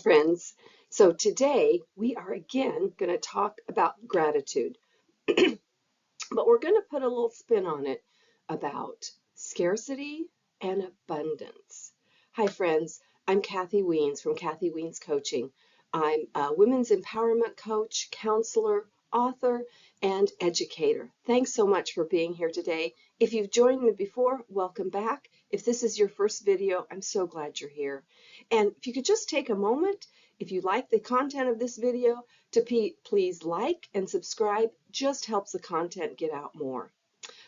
friends. So today we are again going to talk about gratitude, but we're going to put a little spin on it about scarcity and abundance. Hi, friends. I'm Kathy Weens from Kathy Weens Coaching. I'm a women's empowerment coach, counselor, author, and educator. Thanks so much for being here today. If you've joined me before, welcome back. If this is your first video, I'm so glad you're here. And if you could just take a moment, if you like the content of this video, to please like and subscribe. Just helps the content get out more.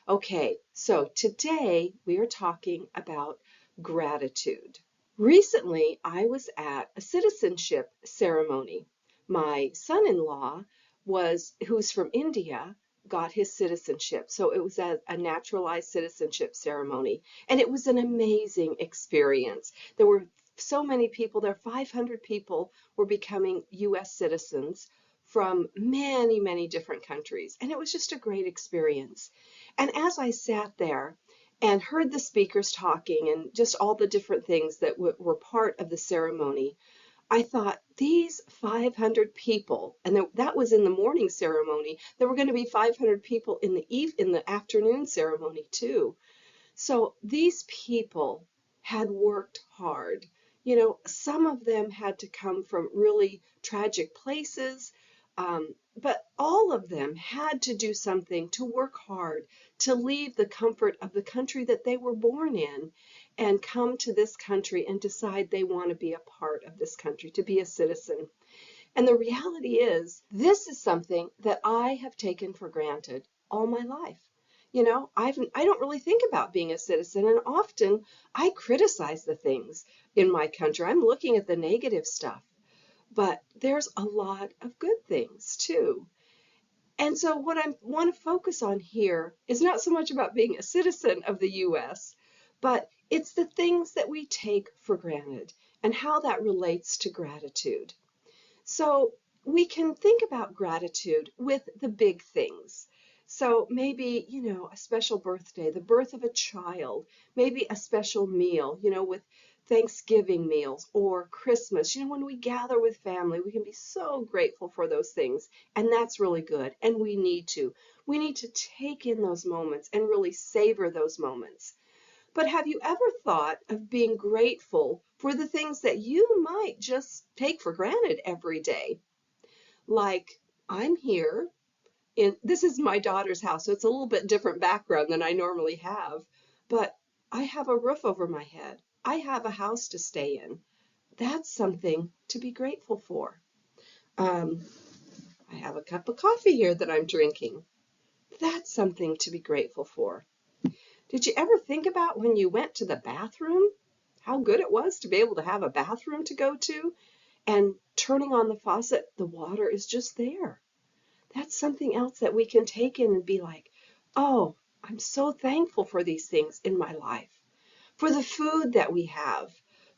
Okay, so today we are talking about gratitude. Recently, I was at a citizenship ceremony. My son-in-law who's from India, got his citizenship. So it was a naturalized citizenship ceremony, and it was an amazing experience. There were so many people there. 500 people were becoming U.S. citizens from many, many different countries, and it was just a great experience. And as I sat there and heard the speakers talking and just all the different things that were part of the ceremony, I thought, these 500 people, and that was in the morning ceremony. There were going to be 500 people in the afternoon ceremony too. So these people had worked hard. You know, some of them had to come from really tragic places, but all of them had to do something to work hard, to leave the comfort of the country that they were born in and come to this country and decide they want to be a part of this country, to be a citizen. And the reality is, this is something that I have taken for granted all my life. You know, I don't really think about being a citizen, and often I criticize the things in my country. I'm looking at the negative stuff, but there's a lot of good things too. And so what I want to focus on here is not so much about being a citizen of the U.S., but it's the things that we take for granted and how that relates to gratitude. So we can think about gratitude with the big things. So maybe, you know, a special birthday, the birth of a child, maybe a special meal, you know, with Thanksgiving meals or Christmas. You know, when we gather with family, we can be so grateful for those things. And that's really good. And we need to. We need to take in those moments and really savor those moments. But have you ever thought of being grateful for the things that you might just take for granted every day? Like, I'm here. This is my daughter's house, so it's a little bit different background than I normally have. But I have a roof over my head. I have a house to stay in. That's something to be grateful for. I have a cup of coffee here that I'm drinking. That's something to be grateful for. Did you ever think about when you went to the bathroom, how good it was to be able to have a bathroom to go to, and turning on the faucet, the water is just there? That's something else that we can take in and be like, oh, I'm so thankful for these things in my life, for the food that we have,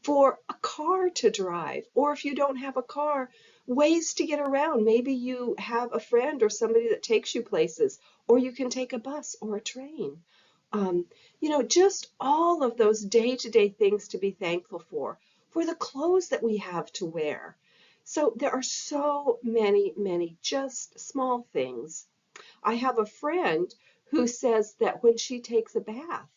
for a car to drive, or if you don't have a car, ways to get around. Maybe you have a friend or somebody that takes you places, or you can take a bus or a train. You know, just all of those day-to-day things to be thankful for the clothes that we have to wear. So there are so many, many just small things. I have a friend who says that when she takes a bath,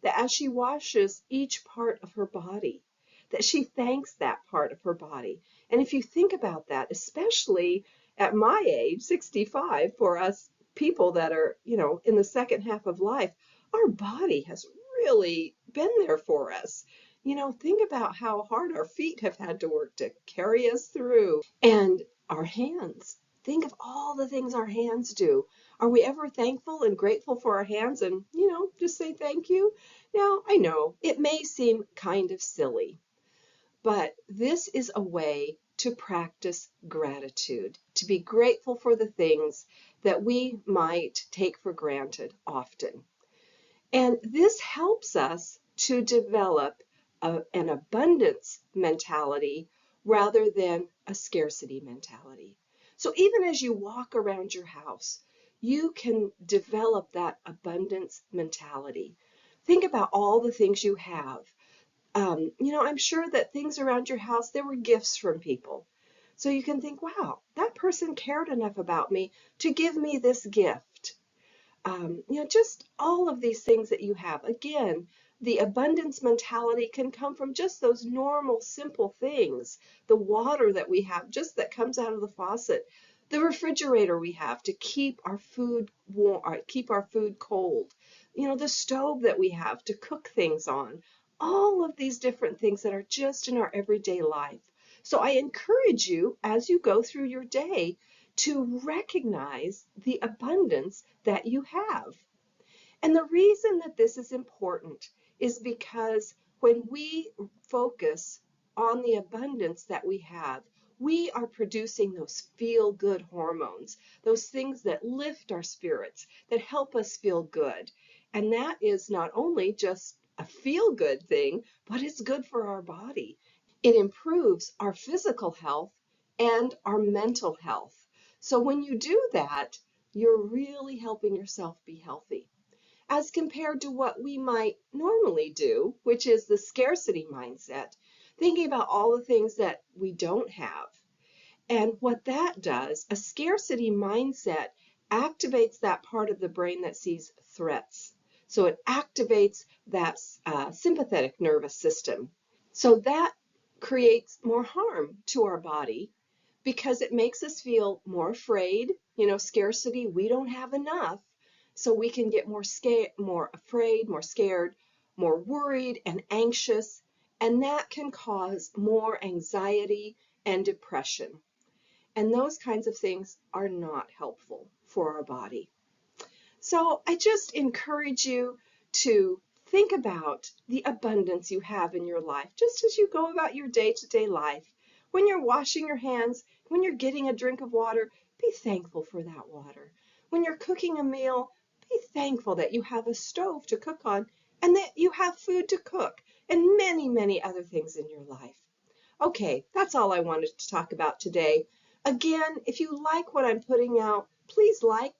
that as she washes each part of her body, that she thanks that part of her body. And if you think about that, especially at my age, 65, for us people that are, you know, in the second half of life, our body has really been there for us. You know, think about how hard our feet have had to work to carry us through. And our hands. Think of all the things our hands do. Are we ever thankful and grateful for our hands and, you know, just say thank you? Now, I know it may seem kind of silly, but this is a way to practice gratitude, to be grateful for the things that we might take for granted often. And this helps us to develop an abundance mentality rather than a scarcity mentality. So even as you walk around your house, you can develop that abundance mentality. Think about all the things you have. I'm sure that things around your house, there were gifts from people. So you can think, wow, that person cared enough about me to give me this gift. Just all of these things that you have. Again, the abundance mentality can come from just those normal, simple things. The water that we have, just that comes out of the faucet. The refrigerator we have to keep our food warm, keep our food cold. The stove that we have to cook things on. All of these different things that are just in our everyday life. So I encourage you as you go through your day to recognize the abundance that you have. And the reason that this is important is because when we focus on the abundance that we have, we are producing those feel-good hormones, those things that lift our spirits, that help us feel good. And that is not only just a feel-good thing, but it's good for our body. It improves our physical health and our mental health. So when you do that, you're really helping yourself be healthy as compared to what we might normally do, which is the scarcity mindset, thinking about all the things that we don't have. And what that does, a scarcity mindset activates that part of the brain that sees threats. So it activates that sympathetic nervous system. So that creates more harm to our body because it makes us feel more afraid. Scarcity, we don't have enough. So we can get more scared, more afraid, more scared, more worried and anxious. And that can cause more anxiety and depression. And those kinds of things are not helpful for our body. So I just encourage you to think about the abundance you have in your life, just as you go about your day-to-day life. When you're washing your hands, when you're getting a drink of water, be thankful for that water. When you're cooking a meal, be thankful that you have a stove to cook on and that you have food to cook and many, many other things in your life. Okay, that's all I wanted to talk about today. Again, if you like what I'm putting out, please like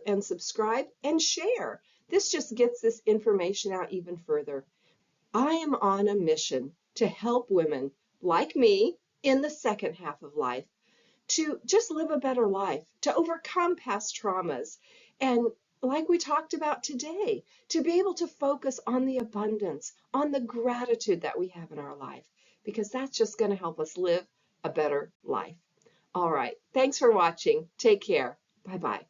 and subscribe and share. This just gets this information out even further. I am on a mission to help women like me in the second half of life to just live a better life, to overcome past traumas, and like we talked about today, to be able to focus on the abundance, on the gratitude that we have in our life, because that's just going to help us live a better life. All right. Thanks for watching. Take care. Bye-bye.